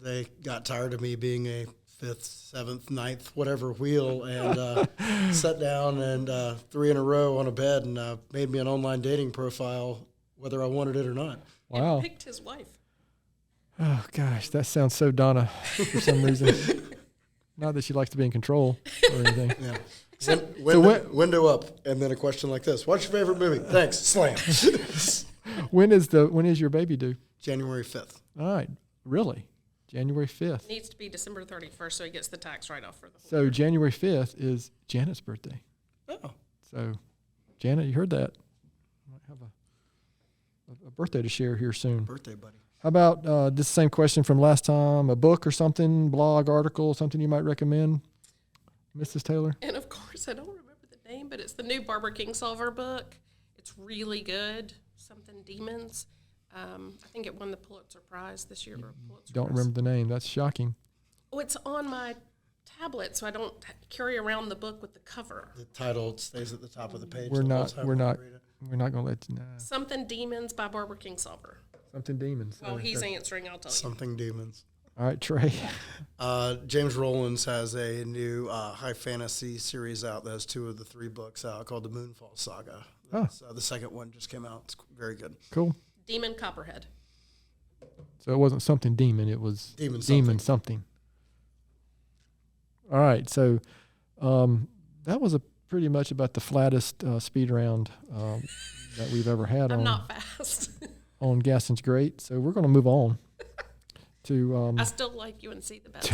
They got tired of me being a fifth, seventh, ninth, whatever wheel, and sat down and 3 in a row on a bed and made me an online dating profile, whether I wanted it or not. Wow. And picked his wife. Oh, gosh, that sounds so Donna for some reason. Not that she likes to be in control or anything. Yeah. Window up, and then a question like this: what's your favorite movie? Thanks. Slam. When is your baby due? January 5th. All right, really? January 5th. Needs to be December 31st, so he gets the tax write-off for the whole So year. January 5th is Janet's birthday. Oh. So, Janet, you heard that. Might have a birthday to share here soon. Birthday, buddy. How about this same question from last time? A book or something, blog, article, something you might recommend, Mrs. Taylor? And of course, I don't remember the name, but it's the new Barbara Kingsolver book. It's really good. Something Demons. I think it won the Pulitzer Prize this year. Don't remember the name. That's shocking. Oh, it's on my tablet, so I don't carry around the book with the cover. The title stays at the top of the page. We're the whole not time going when to you read it. let you know. Something Demons by Barbara Kingsolver. Something Demons. Well, he's answering, I'll tell you. Something Demons. All right, Trey. James Rowlands has a new high fantasy series out that has 2 of the 3 books out called the Moonfall Saga. That's, the second one just came out. It's very good. Cool. Demon Copperhead. So it wasn't something demon. It was Demon something. All right. So that was pretty much about the flattest speed round that we've ever had I'm not fast. on Gaston's Great. So we're going to move on to I still like UNC the best.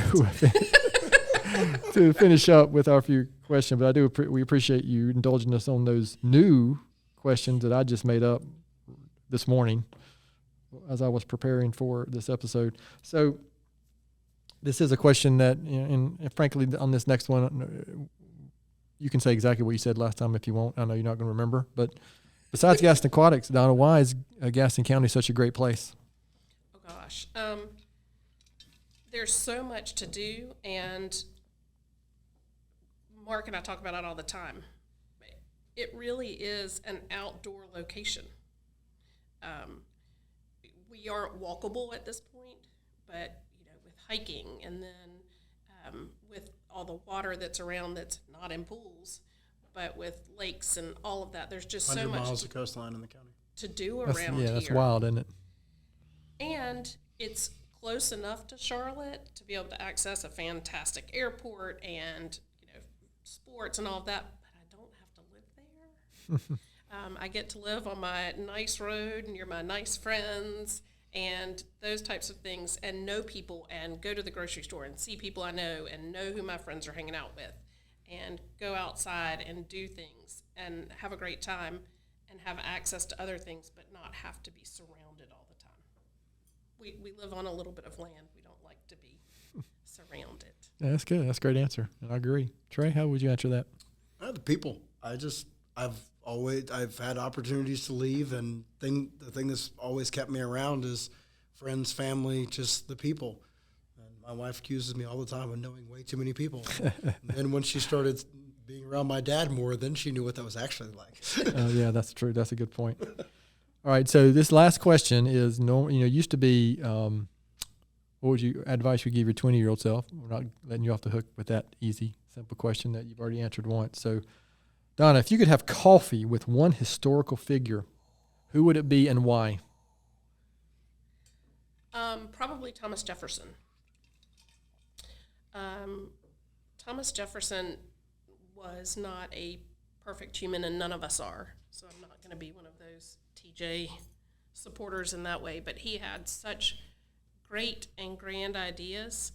to finish up with our few questions. But we appreciate you indulging us on those new questions that I just made up this morning as I was preparing for this episode. So this is a question that, and frankly, on this next one, you can say exactly what you said last time if you want. I know you're not going to remember. But besides Gaston Aquatics, Donna, why is Gaston County such a great place? Oh, gosh. There's so much to do, and Mark and I talk about it all the time. It really is an outdoor location. We aren't walkable at this point, but with hiking and then with all the water that's around that's not in pools, but with lakes and all of that, there's just so 100 much miles of coastline in the county. to do around here. That's wild, isn't it? And it's close enough to Charlotte to be able to access a fantastic airport and sports and all of that, but I don't have to live there. I get to live on my nice road near my nice friends and those types of things, and know people and go to the grocery store and see people I know and know who my friends are hanging out with and go outside and do things and have a great time and have access to other things but not have to be surrounded all the time. We live on a little bit of land. We don't like to be surrounded. Yeah, that's good. That's a great answer. And I agree. Trey, how would you answer that? The people. I've had opportunities to leave, and the thing that's always kept me around is friends, family, just the people. And my wife accuses me all the time of knowing way too many people. And then when she started being around my dad more, then she knew what that was actually like. Yeah, that's true. That's a good point. All right, so this last question is, used to be, what would you advice you give your 20-year-old self? We're not letting you off the hook with that easy, simple question that you've already answered once. So, Donna, if you could have coffee with one historical figure, who would it be and why? Probably Thomas Jefferson. Thomas Jefferson was not a perfect human, and none of us are. So I'm not going to be one of those TJ supporters in that way. But he had such great and grand ideas,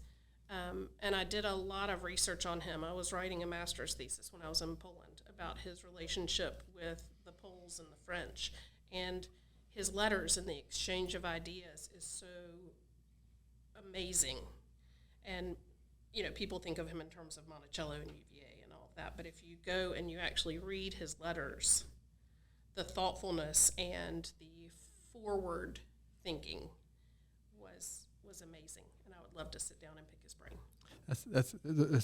and I did a lot of research on him. I was writing a master's thesis when I was in Poland about his relationship with the Poles and the French, and his letters and the exchange of ideas is so amazing. And people think of him in terms of Monticello and UVA and all of that, but if you go and you actually read his letters, the thoughtfulness and the forward thinking was amazing, and I would love to sit down and pick his brain. That's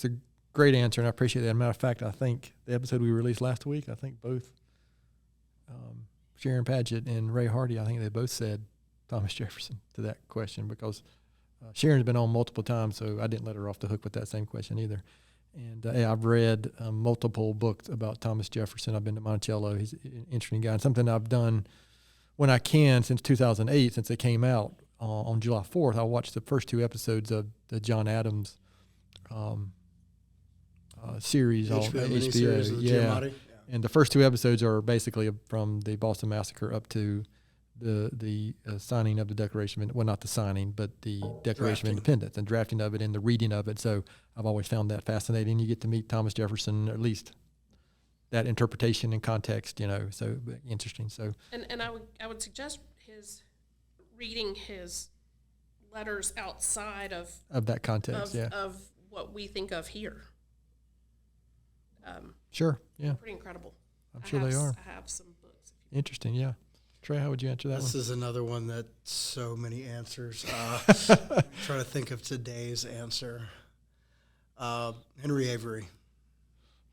a great answer, and I appreciate that. As a matter of fact, I think the episode we released last week, I think both Sharon Padgett and Ray Hardy, I think they both said Thomas Jefferson to that question, because Sharon's been on multiple times, so I didn't let her off the hook with that same question either. And I've read multiple books about Thomas Jefferson. I've been to Monticello. He's an interesting guy, and something I've done when I can since 2008, since it came out on July 4th. I watched the first 2 episodes of the John Adams series on HBO. Yeah. And the first 2 episodes are basically from the Boston Massacre up to the signing of the Declaration of, well, not the signing, but the Declaration of Independence and drafting of it and the reading of it. So I've always found that fascinating. You get to meet Thomas Jefferson, or at least that interpretation and context, so interesting. So and I would suggest reading his letters outside of that context, of what we think of here. Sure, yeah. Pretty incredible. I'm sure they are. I have some books. Interesting, yeah. Trey, how would you answer that one? This is another one that so many answers. Try to think of today's answer. Henry Avery.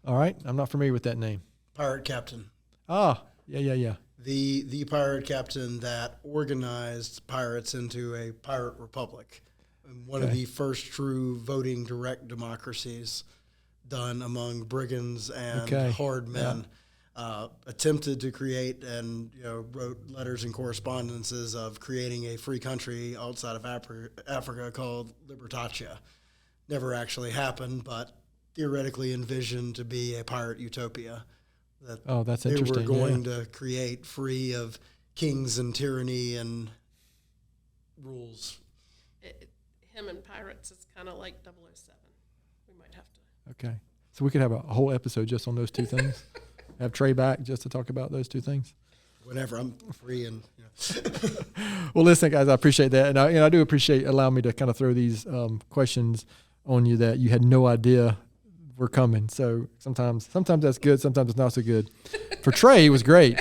All right. I'm not familiar with that name. Pirate captain. Ah, yeah. The pirate captain that organized pirates into a pirate republic. One of the first true voting direct democracies done among brigands and hard men. Attempted to create and wrote letters and correspondences of creating a free country outside of Africa called Libertatia. Never actually happened, but theoretically envisioned to be a pirate utopia that that's they interesting. were going to create, free of kings and tyranny and rules. Him and pirates is kind of like 007. We might have to. Okay. So we could have a whole episode just on those 2 things. Have Trey back just to talk about those 2 things. Whenever I'm free and. Well, listen, guys, I appreciate that, and I do appreciate allowing me to kind of throw these questions on you that you had no idea were coming. So sometimes that's good, sometimes it's not so good. For Trey, it was great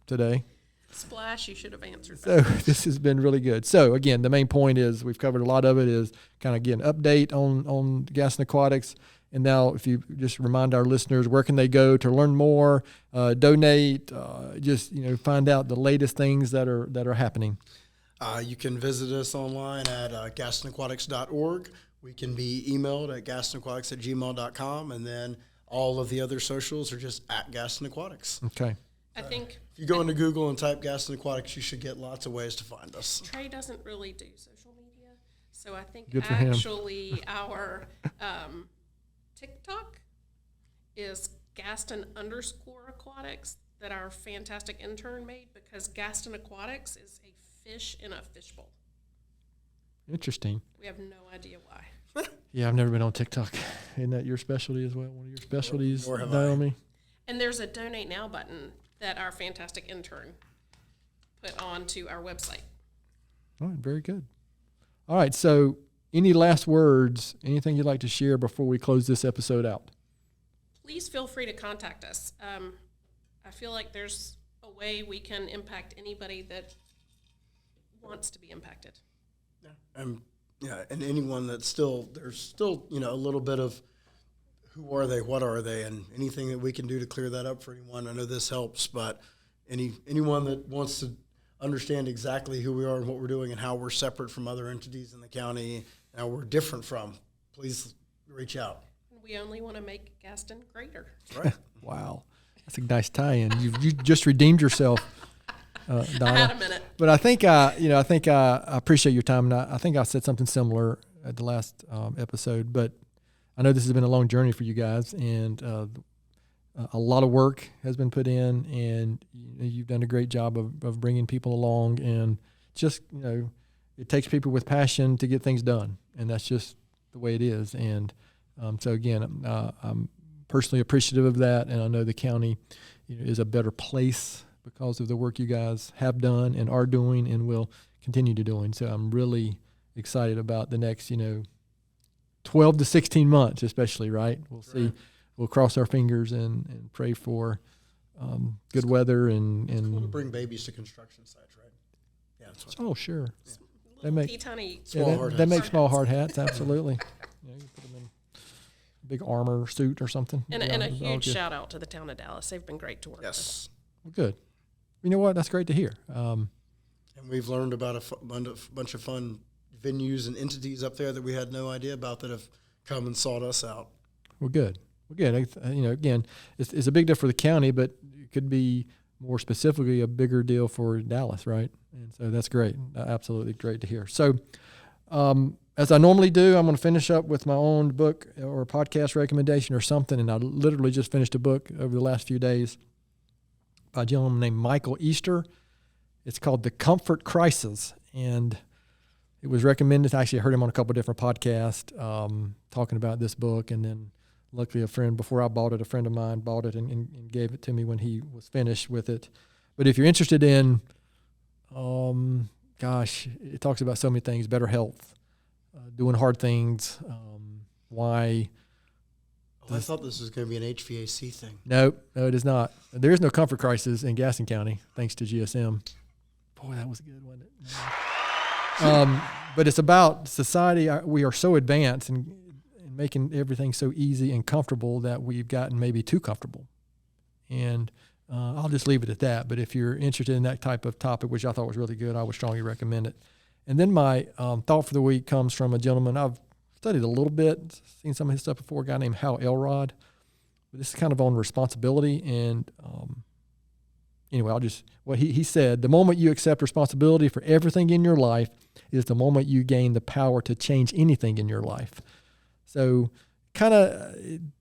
today. Splash, you should have answered that. So this has been really good. So again, the main point is we've covered a lot of it, is kind of get an update on Gaston Aquatics. And now if you just remind our listeners, where can they go to learn more, donate, just find out the latest things that are happening? You can visit us online at gastonaquatics.org. We can be emailed at gastonaquatics@gmail.com, and then all of the other socials are just at Gaston Aquatics. Okay. I think if you go into Google and type Gaston Aquatics, you should get lots of ways to find us. Trey doesn't really do social media, so I think Good for him. actually our TikTok is Gaston_Aquatics that our fantastic intern made, because Gaston Aquatics is a fish in a fishbowl. Interesting. We have no idea why. Yeah, I've never been on TikTok. Isn't that your specialty as well? One of your specialties, Naomi? And there's a donate now button that our fantastic intern put onto our website. All right, very good. All right, so any last words, anything you'd like to share before we close this episode out? Please feel free to contact us. I feel like there's a way we can impact anybody that wants to be impacted. And anyone that's there's still a little bit of who are they, what are they, and anything that we can do to clear that up for anyone. I know this helps, but anyone that wants to understand exactly who we are and what we're doing and how we're separate from other entities in the county and how we're different from, please reach out. We only want to make Gaston greater. That's right. Wow. That's a nice tie-in. You just redeemed yourself, Donna. I had a minute. But I think I appreciate your time, and I think I said something similar at the last episode. But I know this has been a long journey for you guys, and a lot of work has been put in, and you've done a great job of bringing people along. And just it takes people with passion to get things done, and that's just the way it is. And so again, I'm personally appreciative of that, and I know the county is a better place because of the work you guys have done and are doing and will continue to doing. So I'm really excited about the next 12 to 16 months, especially, right? We'll see. Right. We'll cross our fingers and pray for good weather and cool to bring babies to construction sites, right? Yeah. That's oh, sure. Yeah. A They make tiny Small hard they hats. make small hard hats. Absolutely. Yeah, you put them in a big armor suit or something. and, Yeah, and a it's all huge good. shout out to the town of Dallas. They've been great to work with. Yes. Well, good. You know what? That's great to hear. And we've learned about a bunch of fun venues and entities up there that we had no idea about that have come and sought us out. Well, good. Well, good. You know, again, it's a big deal for the county, but it could be more specifically a bigger deal for Dallas, right? And so that's great. Absolutely great to hear. So, as I normally do, I'm going to finish up with my own book or podcast recommendation or something. And I literally just finished a book over the last few days by a gentleman named Michael Easter. It's called The Comfort Crisis. And it was recommended. Actually, I heard him on a couple of different podcasts talking about this book. And then luckily before I bought it, a friend of mine bought it and gave it to me when he was finished with it. But if you're interested in, it talks about so many things: better health, doing hard things, why. I thought this was going to be an HVAC thing. No, it is not. There is no comfort crisis in Gaston County, thanks to GSM. Boy, that was good, wasn't it? But it's about society. We are so advanced and making everything so easy and comfortable that we've gotten maybe too comfortable. And I'll just leave it at that. But if you're interested in that type of topic, which I thought was really good, I would strongly recommend it. And then my thought for the week comes from a gentleman I've studied a little bit, seen some of his stuff before, a guy named Hal Elrod. But this is kind of on responsibility. And anyway, what he said, the moment you accept responsibility for everything in your life is the moment you gain the power to change anything in your life. So kind of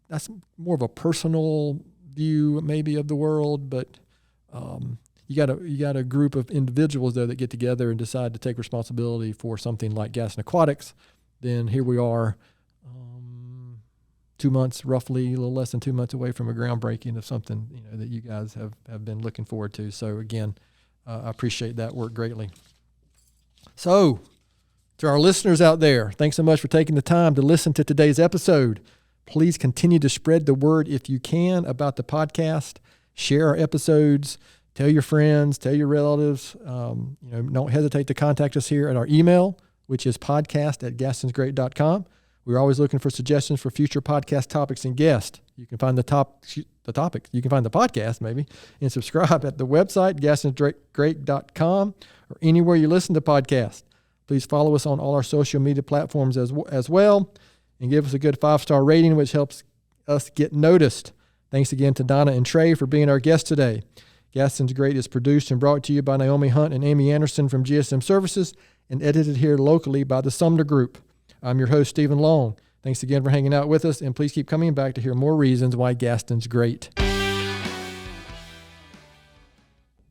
that's more of a personal view maybe of the world, but you got a group of individuals though that get together and decide to take responsibility for something like Gaston Aquatics. Then here we are 2 months, roughly a little less than 2 months away from a groundbreaking of something that you guys have been looking forward to. So again, I appreciate that work greatly. So to our listeners out there, thanks so much for taking the time to listen to today's episode. Please continue to spread the word if you can about the podcast. Share our episodes. Tell your friends. Tell your relatives. Don't hesitate to contact us here at our email, which is podcast@gastonsgreat.com. We're always looking for suggestions for future podcast topics and guests. You can find the topics. You can find the podcast maybe and subscribe at the website gastonsgreat.com or anywhere you listen to podcasts. Please follow us on all our social media platforms as well, and give us a good 5-star rating, which helps us get noticed. Thanks again to Donna and Trey for being our guests today. Gaston's Great is produced and brought to you by Naomi Hunt and Amy Anderson from GSM Services and edited here locally by the Sumner Group. I'm your host, Stephen Long. Thanks again for hanging out with us, and please keep coming back to hear more reasons why Gaston's great.